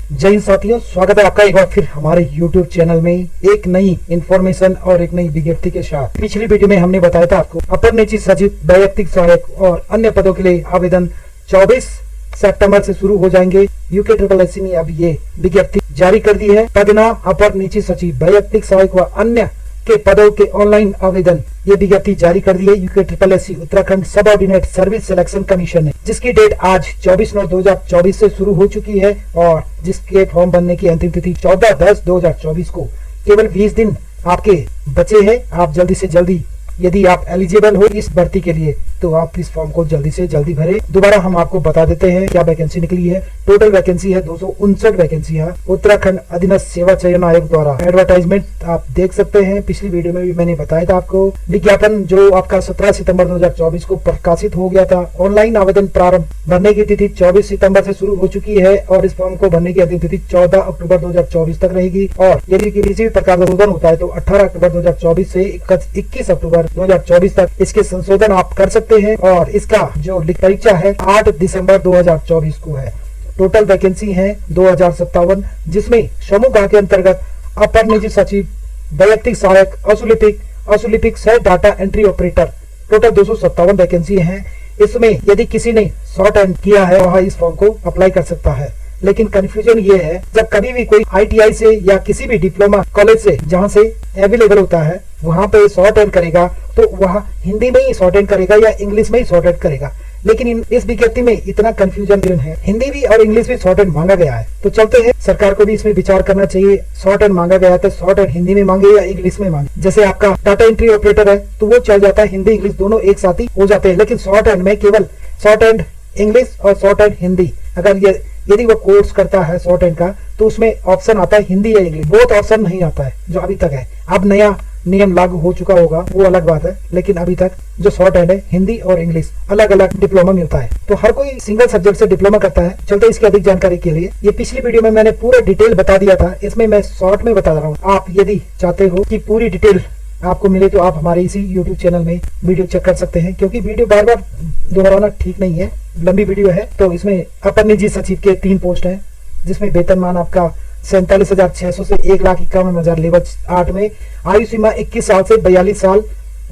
जय हिंद साथियों, स्वागत है आपका एक बार फिर हमारे YouTube चैनल में एक नई इंफॉर्मेशन और एक नई विज्ञप्ति के साथ। पिछली वीडियो में हमने बताया था आपको अपर निजी सचिव, वैयक्तिक सहायक और अन्य पदों के लिए आवेदन 24 सितंबर से शुरू हो जाएंगे। UKSSC ने अब ये विज्ञप्ति जारी कर दी है। पद नाम अपर निजी सचिव, वैयक्तिक सहायक व अन्य के पदों के ऑनलाइन आवेदन, ये विज्ञप्ति जारी कर दी है UKSSC Uttarakhand subordinate service selection commission ने, जिसकी डेट आज 24/9/2024 से शुरू हो चुकी है और जिसके फॉर्म भरने की अंतिम तिथि 14/10/2024 को। केवल 20 दिन आपके बचे हैं। आप जल्दी से जल्दी, यदि आप एलिजिबल हो इस भर्ती के लिए, तो आप इस फॉर्म को जल्दी से जल्दी भरें। दोबारा हम आपको बता देते हैं क्या वैकेंसी निकली है। टोटल वैकेंसी है 259 वैकेंसी है। उत्तराखंड अधीनस्थ सेवा चयन आयोग द्वारा एडवर्टाइजमेंट आप देख सकते हैं। पिछली वीडियो में भी मैंने बताया था आपको। विज्ञापन जो आपका 17 सितंबर 2024 को प्रकाशित हो गया था। ऑनलाइन आवेदन प्रारंभ भरने की तिथि 24 सितंबर से शुरू हो चुकी है और इस फॉर्म को भरने की अंतिम तिथि 14 अक्टूबर 2024 तक रहेगी। और यदि किसी भी प्रकार का संशोधन होता है तो 18 अक्टूबर 2024 से 21 अक्टूबर 2024 तक इसके संशोधन आप कर सकते हैं। और इसका जो परीक्षा है 8 दिसंबर 2024 को है। टोटल वैकेंसी है 2057, जिसमें समूह गा के अंतर्गत अपर निजी सचिव, वैयक्तिक सहायक, असुलिपिक सह data entry operator, total 257 vacancy है। इसमें यदि किसी ने शॉर्ट हैंड किया है वह इस फॉर्म को अप्लाई कर सकता है। लेकिन कंफ्यूजन ये है, जब कभी भी कोई ITI से या किसी भी डिप्लोमा कॉलेज से जहां से अवेलेबल होता है वहां पे शॉर्ट हैंड करेगा तो वह हिंदी में ही शॉर्ट हैंड करेगा या इंग्लिश में ही शॉर्ट हैंड करेगा। लेकिन इस विज्ञप्ति में इतना कंफ्यूजन है, हिंदी भी और इंग्लिश भी शॉर्ट हैंड मांगा गया है। तो चलते हैं, सरकार को भी इसमें विचार करना चाहिए। शॉर्ट हैंड मांगा गया है तो शॉर्ट हैंड हिंदी में मांगे या इंग्लिश में मांगे। जैसे आपका डाटा एंट्री ऑपरेटर है तो वो चल जाता है, हिंदी इंग्लिश दोनों एक साथ ही हो जाते हैं। लेकिन शॉर्ट हैंड में केवल शॉर्ट हैंड इंग्लिश और शॉर्ट हैंड हिंदी, अगर यदि वो कोर्स करता है शॉर्ट हैंड का तो उसमें ऑप्शन आता है हिंदी या इंग्लिश, बहुत ऑप्शन नहीं आता है जो अभी तक है। अब नया नियम लागू हो चुका होगा वो अलग बात है, लेकिन अभी तक जो शॉर्ट हैंड है हिंदी और इंग्लिश अलग अलग डिप्लोमा मिलता है। तो हर कोई सिंगल सब्जेक्ट से डिप्लोमा करता है। चलते इसकी अधिक जानकारी के लिए, ये पिछली वीडियो में मैंने पूरा डिटेल बता दिया था, इसमें मैं शॉर्ट में बता रहा हूँ। आप यदि चाहते हो कि पूरी डिटेल आपको मिले तो आप हमारे इसी YouTube चैनल में वीडियो चेक कर सकते हैं, क्योंकि वीडियो बार बार दोहराना ठीक नहीं है, लंबी वीडियो है। तो इसमें अपर निजी सचिव के 3 पोस्ट हैं, जिसमें वेतनमान आपका 47,600 से 1,51,000 लेवल 8 में। आयु सीमा 21 साल से 42 साल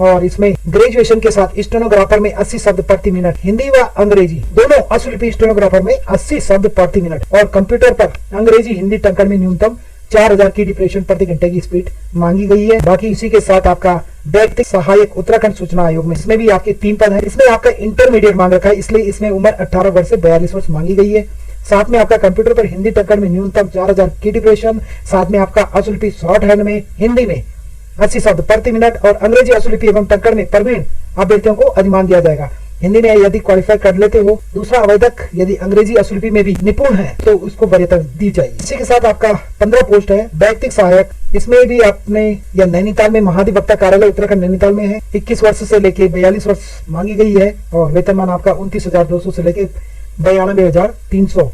और इसमें ग्रेजुएशन के साथ स्टेनोग्राफर में 80 शब्द प्रति मिनट, हिंदी व अंग्रेजी दोनों असुलिपि स्टेनोग्राफर में 80 शब्द प्रति मिनट और कंप्यूटर पर अंग्रेजी हिंदी टंकण में न्यूनतम 4000 की डिप्रेशन प्रति घंटे की स्पीड मांगी गई है। बाकी इसी के साथ आपका वैयक्तिक सहायक उत्तराखंड सूचना आयोग में, इसमें भी आपके 3 पद है। इसमें आपका इंटरमीडिएट मांग रखा है, इसलिए इसमें उम्र 18 वर्ष से 42 वर्ष मांगी गई है। साथ में आपका कंप्यूटर पर हिंदी टंकण में न्यूनतम 4000 की डिप्रेशन, साथ में आपका असुलिपि शॉर्ट हैंड में हिंदी में 80 शब्द प्रति मिनट और अंग्रेजी असुलिपि एवं टंकण में प्रवीण अभ्यर्थियों को अधिमान दिया जाएगा। हिंदी में यदि क्वालिफाई कर लेते हो, दूसरा आवेदक यदि अंग्रेजी असुलिपि में भी निपुण है तो उसको वरीयता दी जाएगी। इसी के साथ आपका 15 पोस्ट है वैयक्तिक सहायक। इसमें भी आपने या नैनीताल में महाधिवक्ता कार्यालय उत्तराखंड नैनीताल में है। 21 वर्ष से लेके 42 वर्ष मांगी गई है और वेतनमान आपका 29,200 से लेके 92,300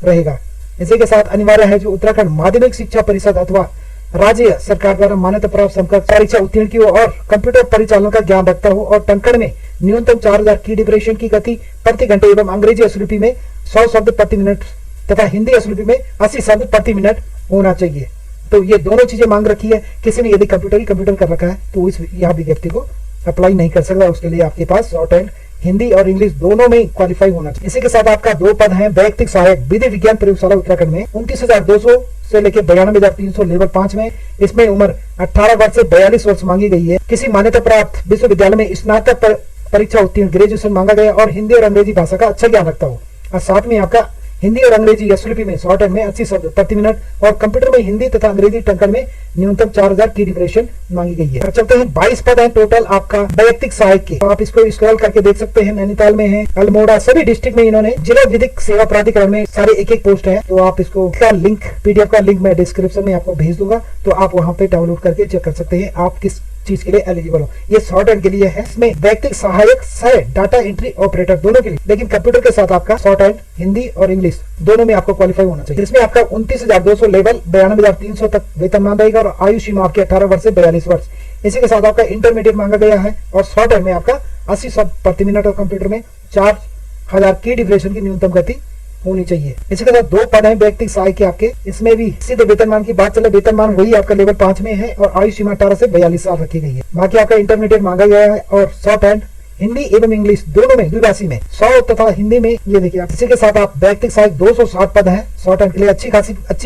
रहेगा। इसी के साथ अनिवार्य है जो उत्तराखंड माध्यमिक शिक्षा परिषद अथवा राज्य सरकार द्वारा मान्यता प्राप्त समकक्ष परीक्षा उत्तीर्ण की हो और कंप्यूटर परिचालन का ज्ञान रखता हो और टंकण में न्यूनतम 4000 की डिप्रेशन की गति प्रति घंटे एवं अंग्रेजी असुलिपि में 100 शब्द प्रति मिनट तथा हिंदी असुलिपि में 80 शब्द प्रति मिनट होना चाहिए। तो ये दोनों चीजें मांग रखी है। किसी ने यदि कंप्यूटर कर रखा है तो इस यहाँ विज्ञप्ति को अप्लाई नहीं कर सकता। उसके लिए आपके पास शॉर्ट हैंड हिंदी और इंग्लिश दोनों में क्वालिफाई होना चाहिए। इसी के साथ आपका 2 पद हैं वैयक्तिक सहायक विधि विज्ञान प्रयोगशाला उत्तराखंड में। 29,200 से लेकर 92,300 लेवल 5 में। इसमें उम्र 18 वर्ष से 42 वर्ष मांगी गई है। किसी मान्यता प्राप्त विश्वविद्यालय में स्नातक परीक्षा उत्तीर्ण ग्रेजुएशन मांगा गया और हिंदी और अंग्रेजी भाषा का अच्छा ज्ञान रखता हो और साथ में आपका हिंदी और अंग्रेजी असुलिपि में शॉर्ट हैंड में 80 शब्द प्रति मिनट और कंप्यूटर में हिंदी तथा अंग्रेजी टंकण में न्यूनतम 4000 की डिप्रेशन मांगी गई है। चलते हैं 22 पद है टोटल आपका वैयक्तिक सहायक के। तो आप इसको स्क्रॉल करके देख सकते हैं। नैनीताल में है, अल्मोड़ा, सभी डिस्ट्रिक्ट में इन्होंने जिला विधिक सेवा प्राधिकरण में सारे एक पोस्ट है। तो आप इसको लिंक PDF का लिंक मैं डिस्क्रिप्शन में आपको भेज दूंगा, तो आप वहाँ पे डाउनलोड करके चेक कर सकते हैं आप किस चीज के लिए एलिजिबल हो। ये शॉर्ट हैंड के लिए है। इसमें वैयक्तिक सहायक सह डाटा एंट्री ऑपरेटर दोनों के लिए, लेकिन कंप्यूटर के साथ आपका शॉर्ट हैंड हिंदी और इंग्लिश दोनों में आपको क्वालिफाई होना चाहिए। इसमें आपका 29,200 लेवल 92,300 तक वेतनमान रहेगा और आयु सीमा आपकी 18 वर्ष से 42 वर्ष। इसी के साथ आपका इंटरमीडिएट मांगा गया है और शॉर्ट हैंड में आपका 80 शब्द प्रति मिनट और कंप्यूटर में 4000 की डिप्रेशन की न्यूनतम गति होनी चाहिए। इसी के साथ 2 पद है व्यक्तिगत सहायक के आपके, इसमें भी सीधे वेतनमान की बात चले, वेतनमान वही आपका लेवल 5 में है और आयु सीमा 18 से 42 साल रखी गई है। बाकी आपका इंटरमीडिएट मांगा गया है और शॉर्ट हैंड हिंदी एवं इंग्लिश दोनों में द्विभाषी में 100 तथा हिंदी में। ये देखिए आप, इसी के साथ आप व्यक्तिगत सहायक 260 पद है शॉर्ट हैंड के लिए। अच्छी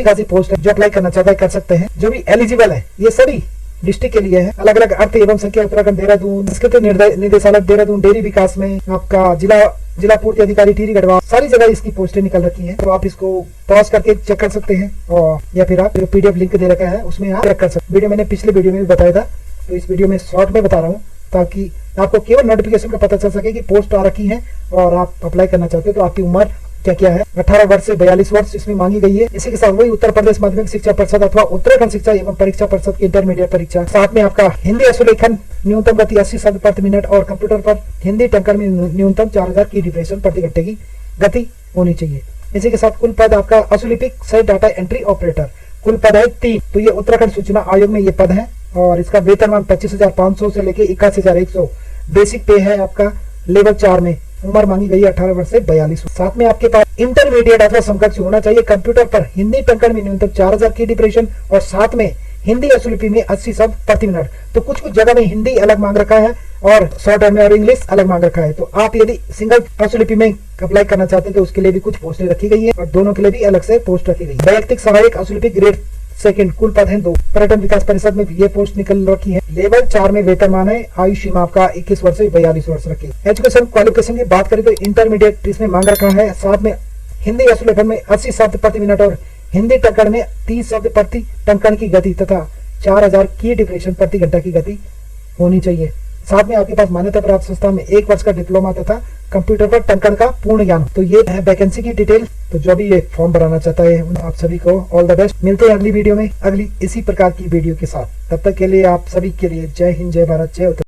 खासी पोस्ट है, जो अप्लाई करना चाहता है कर सकते हैं। जो भी एलिजिबल है ये सभी डिस्ट्रिक्ट के लिए है। अलग अलग अर्थ एवं संख्या उत्तराखंड देहरादून, संस्कृत निदेशालय देहरादून, डेयरी विकास में आपका जिला पूर्ति अधिकारी टिहरी गढ़वाल, सारी जगह इसकी पोस्टें निकल रखी हैं। तो आप इसको पॉज करके चेक कर सकते हैं और या फिर आप PDF लिंक दे रखा है उसमें आप चेक कर सकते हैं। वीडियो मैंने पिछले वीडियो में भी बताया था, तो इस वीडियो में शॉर्ट में बता रहा हूँ ताकि आपको केवल नोटिफिकेशन का पता चल सके कि पोस्ट आ रखी है और आप अप्लाई करना चाहते हो। तो आपकी उम्र क्या है, 18 वर्ष से 42 वर्ष इसमें मांगी गई है। इसी के साथ वही उत्तर प्रदेश माध्यमिक शिक्षा परिषद अथवा उत्तराखंड शिक्षा एवं परीक्षा परिषद की इंटरमीडिएट परीक्षा। साथ में आपका हिंदी अश्वलेखन न्यूनतम गति 80 शब्द प्रति मिनट और कंप्यूटर पर हिंदी टंकन में न्यूनतम 4000 की डिप्रेशन प्रति घंटे की गति होनी चाहिए। इसी के साथ कुल पद आपका अश्वलिपिक सही डाटा एंट्री ऑपरेटर, कुल पद है 3। तो ये उत्तराखंड सूचना आयोग में ये पद है और इसका वेतनमान 25,500 से लेके 81,100 बेसिक पे है आपका लेवल 4 में। उम्र मांगी गई 18 वर्ष से 42। साथ में आपके पास इंटरमीडिएट अथवा समकक्ष होना चाहिए। कंप्यूटर पर हिंदी टंकन में न्यूनतम 4000 की डिप्रेशन और साथ में हिंदी अश्वलिपि में 80 शब्द प्रति मिनट। तो कुछ जगह में हिंदी अलग मांग रखा है और शॉर्ट हैंड में और इंग्लिश अलग मांग रखा है। तो आप यदि सिंगल अश्वलिपि में अप्लाई करना चाहते हैं तो उसके लिए भी कुछ पोस्टें रखी गई है और दोनों के लिए भी अलग से पोस्ट रखी गई है। वैयक्तिक सहायक अश्वलिपि ग्रेड 2 कुल पद है 2। पर्यटन विकास परिषद में ये पोस्ट निकल रखी है। लेवल 4 में वेतनमान है, आयु सीमा आपका 21 वर्ष से 42 वर्ष रखी। एजुकेशन क्वालिफिकेशन की बात करें तो इंटरमीडिएट इसमें मांग रखा है। साथ में हिंदी अश्वलेखन में 80 शब्द प्रति मिनट और हिंदी टंकण में 30 शब्द प्रति टंकण की गति तथा 4000 की डिप्रेशन प्रति घंटा की गति होनी चाहिए। साथ में आपके पास मान्यता प्राप्त संस्था में 1 वर्ष का डिप्लोमा तथा कंप्यूटर पर टंकण का पूर्ण ज्ञान। तो ये है वैकेंसी की डिटेल। तो जो भी ये फॉर्म भराना चाहता है आप सभी को ऑल द बेस्ट। मिलते हैं अगली वीडियो में अगली इसी प्रकार की वीडियो के साथ। तब तक के लिए आप सभी के लिए जय हिंद, जय भारत, जय उत्तराखंड।